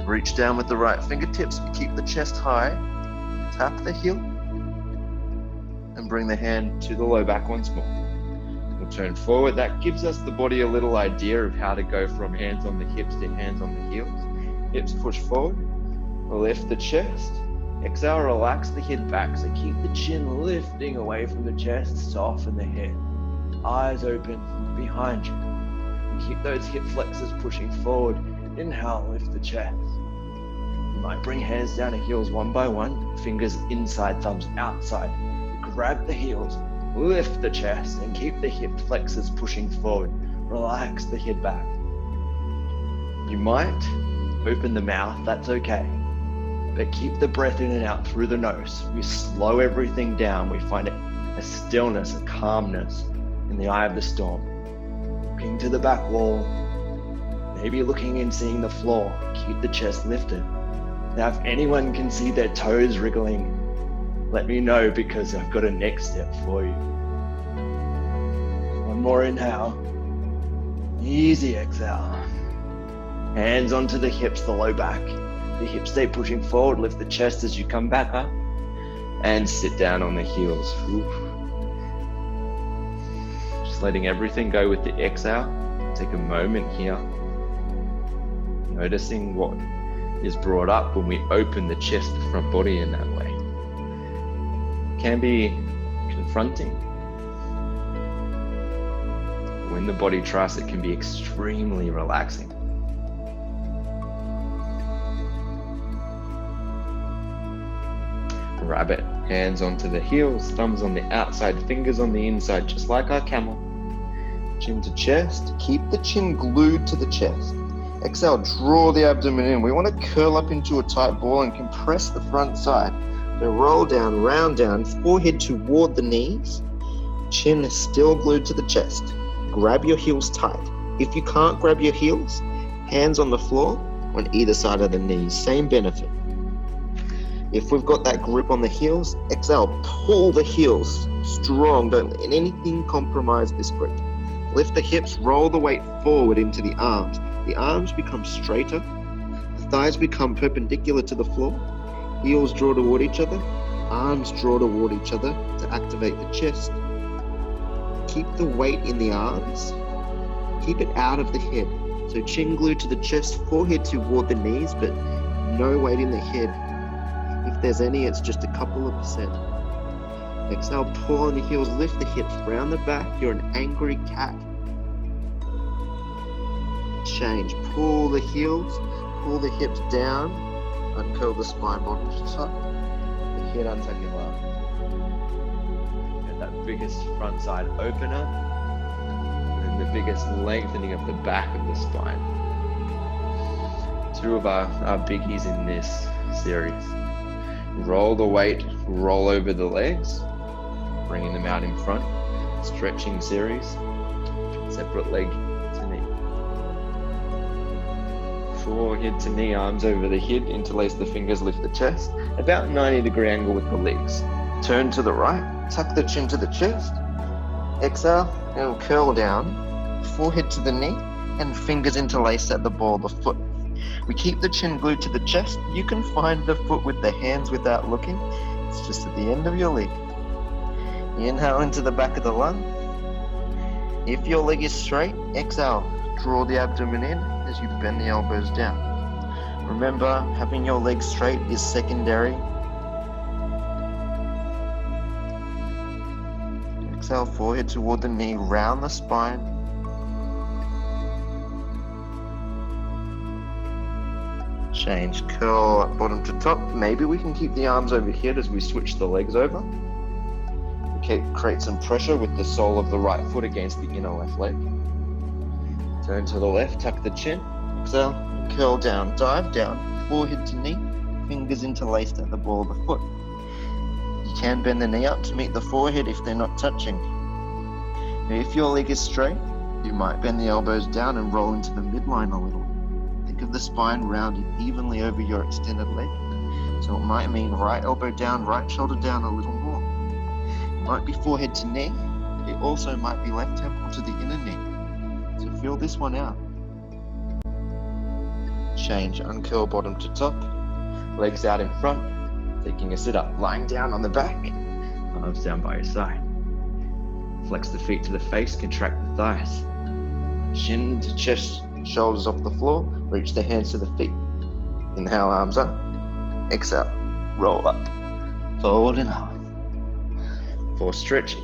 A: Reach down with the right fingertips, keep the chest high. Tap the heel, and bring the hand to the low back once more. We'll turn forward. That gives us the body a little idea of how to go from hands on the hips to hands on the heels. Hips push forward, lift the chest. Exhale, relax the head back. So keep the chin lifting away from the chest, soften the head. Eyes open behind you. And keep those hip flexors pushing forward. Inhale, lift the chest. You might bring hands down to heels one by one, fingers inside, thumbs outside. Grab the heels, lift the chest, and keep the hip flexors pushing forward. Relax the head back. You might open the mouth, that's okay. But keep the breath in and out through the nose. We slow everything down. We find a stillness, a calmness in the eye of the storm. Looking to the back wall, maybe looking and seeing the floor. Keep the chest lifted. Now, if anyone can see their toes wriggling, let me know because I've got a next step for you. One more inhale. Easy exhale. Hands onto the hips, the low back. The hips stay pushing forward. Lift the chest as you come back up. And sit down on the heels. Oof. Just letting everything go with the exhale. Take a moment here. Noticing what is brought up when we open the chest, the front body in that way. It can be confronting. When the body trusts, it can be extremely relaxing. Rabbit, hands onto the heels, thumbs on the outside, fingers on the inside, just like our camel. Chin to chest, keep the chin glued to the chest. Exhale, draw the abdomen in. We want to curl up into a tight ball and compress the front side. So roll down, round down, forehead toward the knees. Chin is still glued to the chest. Grab your heels tight. If you can't grab your heels, hands on the floor on either side of the knees. Same benefit. If we've got that grip on the heels, exhale, pull the heels strong. Don't let anything compromise this grip. Lift the hips, roll the weight forward into the arms. The arms become straighter. The thighs become perpendicular to the floor. Heels draw toward each other. Arms draw toward each other to activate the chest. Keep the weight in the arms. Keep it out of the head. So chin glued to the chest, forehead toward the knees, but no weight in the head. If there's any, it's just a couple of percent. Exhale, pull on the heels, lift the hips, round the back. You're an angry cat. Change, pull the heels, pull the hips down, uncurl the spine, bottom to top, the head untuck your lung. And that biggest front side opener, and the biggest lengthening of the back of the spine. Two of our biggies in this series. Roll the weight, roll over the legs, bringing them out in front. Stretching series, separate leg to knee. Forehead to knee, arms over the head, interlace the fingers, lift the chest. About 90-degree angle with the legs. Turn to the right, tuck the chin to the chest. Exhale, and curl down. Forehead to the knee, and fingers interlaced at the ball of the foot. We keep the chin glued to the chest. You can find the foot with the hands without looking. It's just at the end of your leg. Inhale into the back of the lung. If your leg is straight, exhale. Draw the abdomen in as you bend the elbows down. Remember, having your legs straight is secondary. Exhale, forehead toward the knee, round the spine. Change, curl bottom to top. Maybe we can keep the arms overhead as we switch the legs over. Create some pressure with the sole of the right foot against the inner left leg. Turn to the left, tuck the chin. Exhale, curl down, dive down, forehead to knee, fingers interlaced at the ball of the foot. You can bend the knee up to meet the forehead if they're not touching. Now, if your leg is straight, you might bend the elbows down and roll into the midline a little. Think of the spine rounded evenly over your extended leg. So it might mean right elbow down, right shoulder down a little more. It might be forehead to knee. It also might be left temple to the inner knee. So feel this one out. Change, uncurl bottom to top. Legs out in front. Taking a sit up, lying down on the back. Arms down by your side. Flex the feet to the face, contract the thighs. Chin to chest, shoulders off the floor. Reach the hands to the feet. Inhale, arms up. Exhale, roll up. Forward and up. For stretching,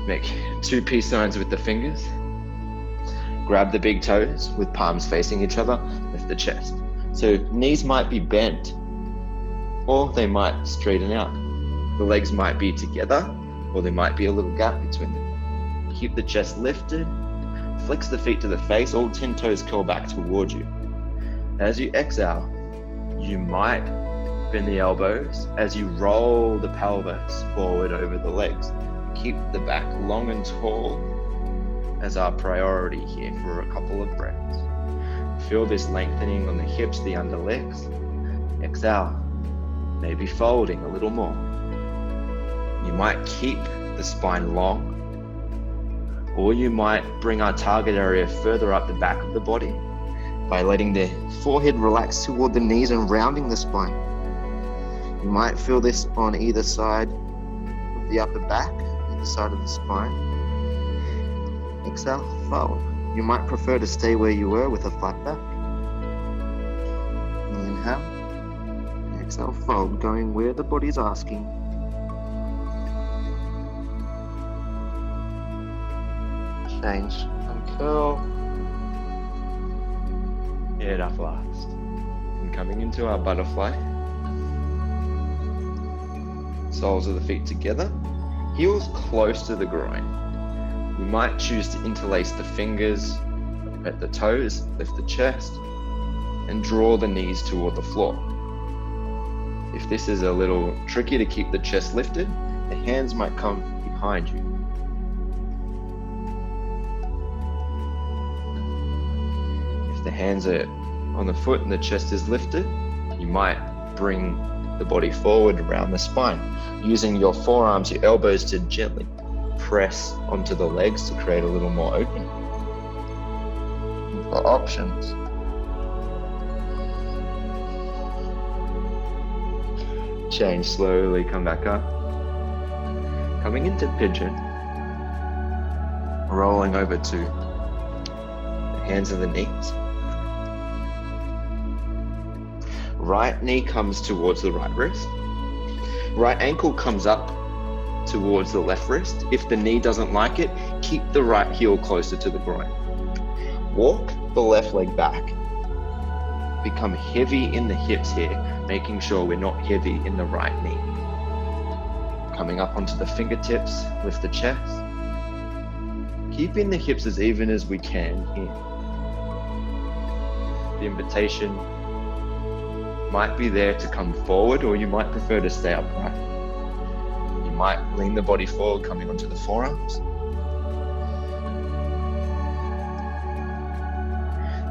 A: make 2 peace signs with the fingers. Grab the big toes with palms facing each other. Lift the chest. So knees might be bent, or they might straighten out. The legs might be together, or there might be a little gap between them. Keep the chest lifted. Flex the feet to the face. All 10 toes curl back toward you. As you exhale, you might bend the elbows as you roll the pelvis forward over the legs. Keep the back long and tall as our priority here for a couple of breaths. Feel this lengthening on the hips, the under legs. Exhale, maybe folding a little more. You might keep the spine long, or you might bring our target area further up the back of the body by letting the forehead relax toward the knees and rounding the spine. You might feel this on either side of the upper back, either side of the spine. Exhale, forward. You might prefer to stay where you were with a flat back. Inhale. Exhale, fold, going where the body's asking. Change and curl. Head up last. And coming into our butterfly. Soles of the feet together. Heels close to the groin. You might choose to interlace the fingers at the toes, lift the chest, and draw the knees toward the floor. If this is a little tricky to keep the chest lifted, the hands might come behind you. If the hands are on the foot and the chest is lifted, you might bring the body forward around the spine, using your forearms, your elbows to gently press onto the legs to create a little more opening. For options, change slowly, come back up. Coming into pigeon, rolling over to the hands and the knees. Right knee comes towards the right wrist. Right ankle comes up towards the left wrist. If the knee doesn't like it, keep the right heel closer to the groin. Walk the left leg back. Become heavy in the hips here, making sure we're not heavy in the right knee. Coming up onto the fingertips, lift the chest. Keeping the hips as even as we can here. The invitation might be there to come forward, or you might prefer to stay upright. You might lean the body forward, coming onto the forearms.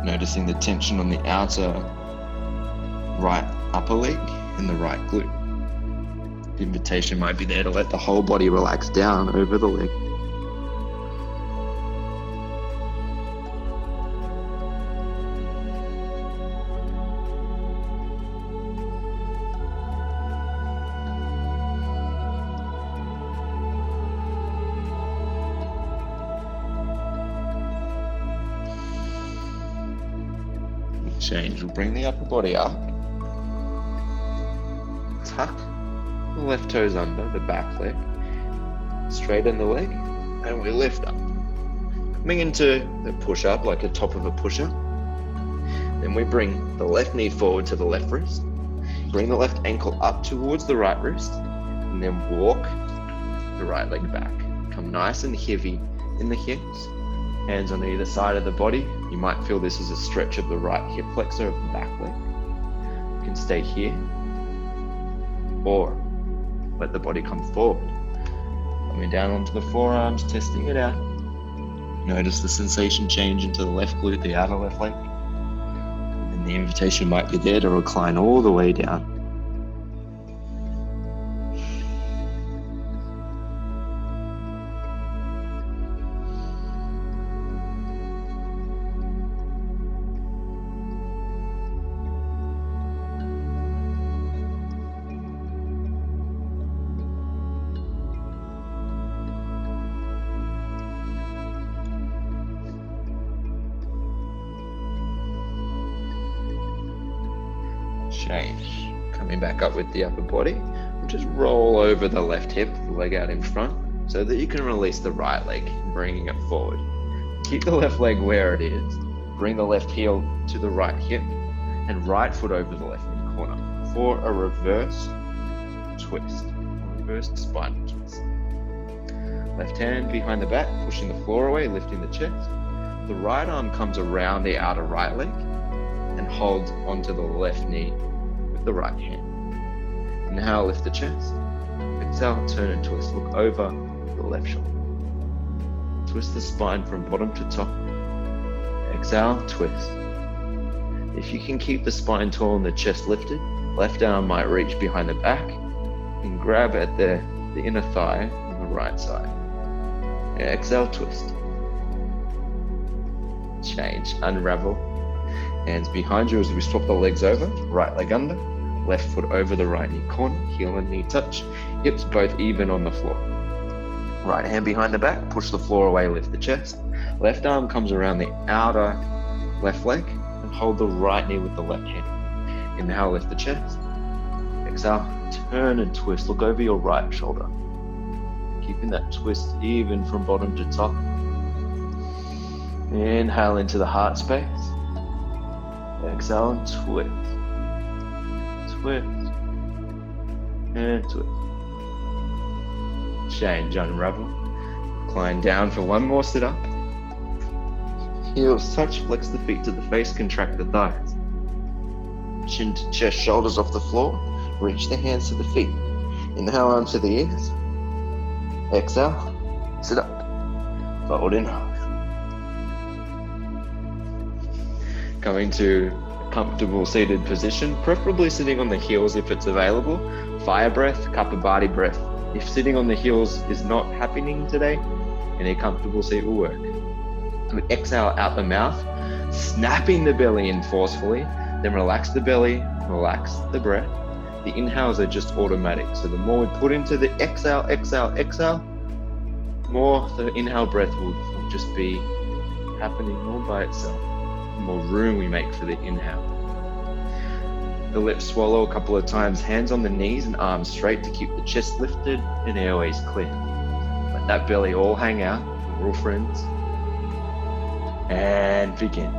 A: Noticing the tension on the outer right upper leg and the right glute. The invitation might be there to let the whole body relax down over the leg. Change, we'll bring the upper body up. Tuck the left toes under the back leg. Straighten the leg, and we lift up. Coming into the push-up, like the top of a push-up. Then we bring the left knee forward to the left wrist. Bring the left ankle up towards the right wrist, and then walk the right leg back. Come nice and heavy in the hips. Hands on either side of the body. You might feel this is a stretch of the right hip flexor of the back leg. You can stay here, or let the body come forward. Coming down onto the forearms, testing it out. Notice the sensation change into the left glute, the outer left leg. And then the invitation might be there to recline all the way down. Change. Coming back up with the upper body, just roll over the left hip, the leg out in front, so that you can release the right leg, bringing it forward. Keep the left leg where it is. Bring the left heel to the right hip, and right foot over the left knee corner for a reverse twist, reverse spinal twist. Left hand behind the back, pushing the floor away, lifting the chest. The right arm comes around the outer right leg and holds onto the left knee with the right hand. Inhale, lift the chest. Exhale, turn and twist. Look over the left shoulder. Twist the spine from bottom to top. Exhale, twist. If you can keep the spine tall and the chest lifted, left arm might reach behind the back and grab at the inner thigh on the right side. Exhale, twist. Change, unravel. Hands behind you as we swap the legs over. Right leg under, left foot over the right knee corner, heel and knee touch, hips both even on the floor. Right hand behind the back, push the floor away, lift the chest. Left arm comes around the outer left leg and hold the right knee with the left hand. Inhale, lift the chest. Exhale, turn and twist. Look over your right shoulder. Keeping that twist even from bottom to top. Inhale into the heart space. Exhale and twist. Twist. And twist. Change, unravel. Climb down for one more sit up. Heels touch, flex the feet to the face, contract the thighs. Chin to chest, shoulders off the floor. Reach the hands to the feet. Inhale, arms to the ears. Exhale, sit up. Fold in half. Coming to a comfortable seated position, preferably sitting on the heels if it's available. Fire breath, Kapalabhati breath. If sitting on the heels is not happening today, any comfortable seat will work. We exhale out the mouth, snapping the belly in forcefully, then relax the belly, relax the breath. The inhales are just automatic. So the more we put into the exhale, exhale, exhale, more the inhale breath will just be happening all by itself. The more room we make for the inhale. The lips swallow a couple of times, hands on the knees and arms straight to keep the chest lifted and airways clear. Let that belly all hang out, we're all friends. And begin.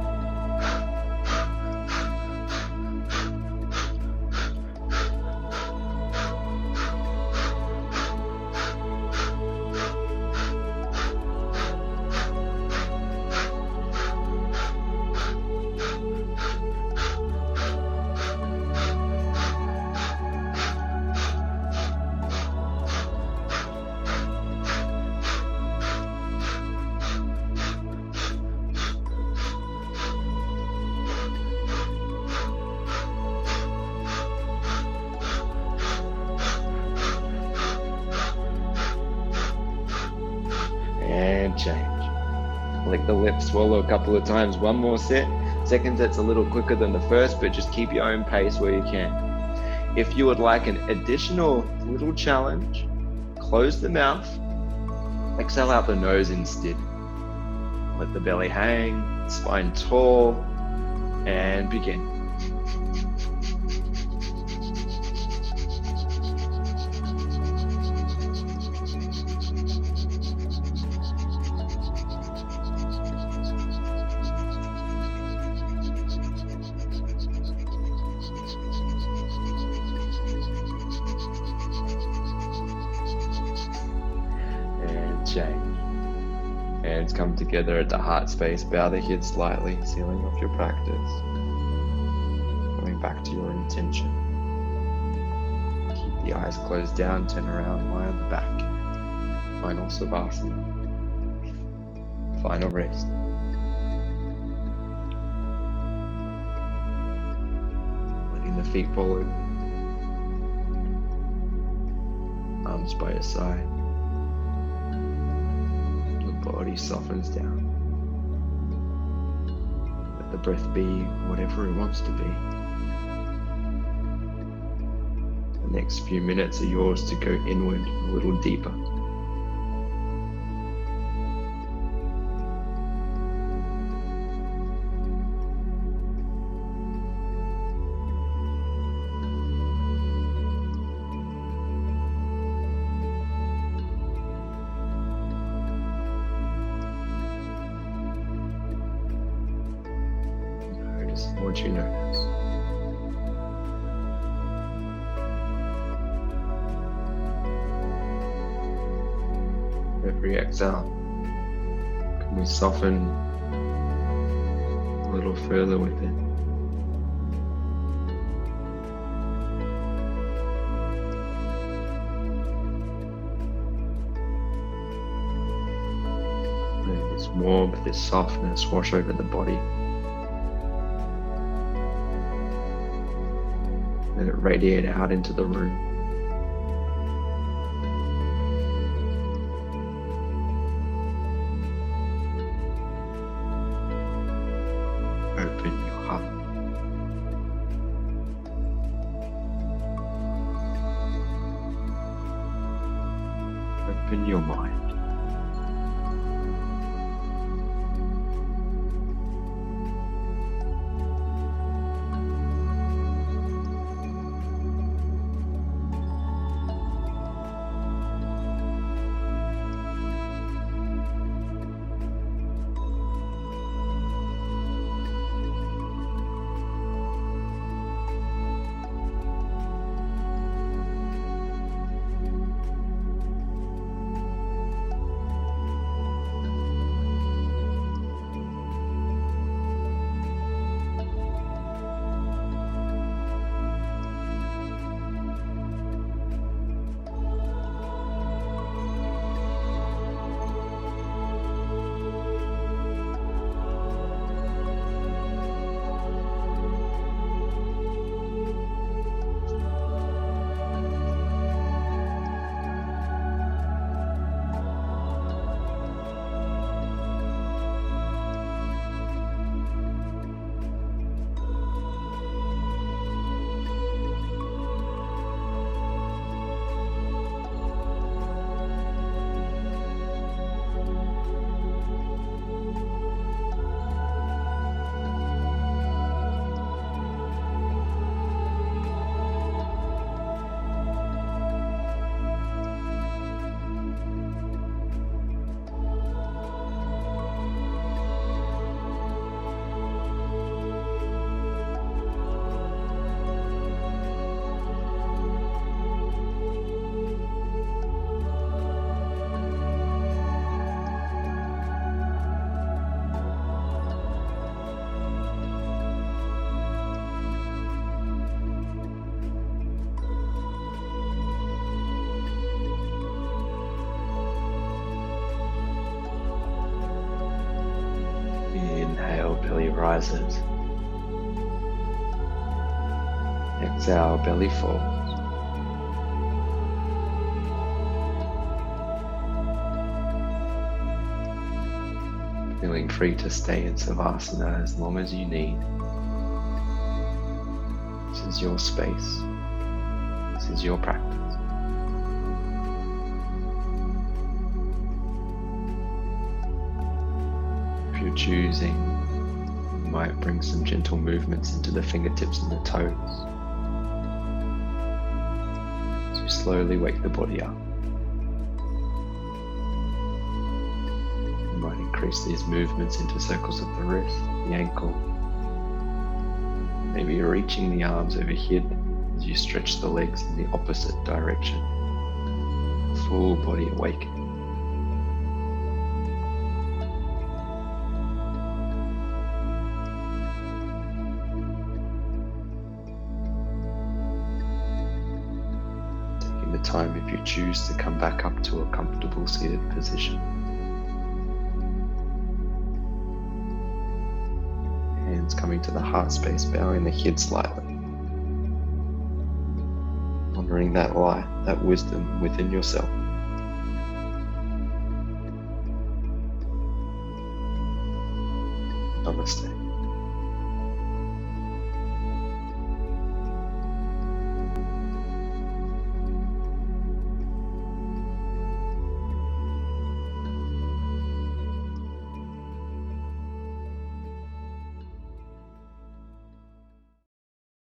A: And change. Lick the lips, swallow a couple of times, one more set. Second set's a little quicker than the first, but just keep your own pace where you can. If you would like an additional little challenge, close the mouth, exhale out the nose instead. Let the belly hang, spine tall, and begin. Change. Hands come together at the heart space. Bow the head slightly, sealing off your practice. Coming back to your intention. Keep the eyes closed down, turn around, lie on the back. Final Savasana. Final rest. Letting the feet fall over. Arms by your side. Body softens down. Let the breath be whatever it wants to be. The next few minutes are yours to go inward a little deeper. What you notice. Every exhale, can we soften a little further with it? Let this warmth, this softness wash over the body. Let it radiate out into the room. Open your heart. Open your mind. rises. Exhale, belly falls. Feeling free to stay in Savasana as long as you need. This is your space. This is your practice. If you're choosing, you might bring some gentle movements into the fingertips and the toes. As you slowly wake the body up. You might increase these movements into circles of the wrist, the ankle. Maybe you're reaching the arms overhead as you stretch the legs in the opposite direction. Full body awakening. Taking the time if you choose to come back up to a comfortable seated position. Hands coming to the heart space, bowing the head slightly. Honoring that light, that wisdom within yourself. Namaste.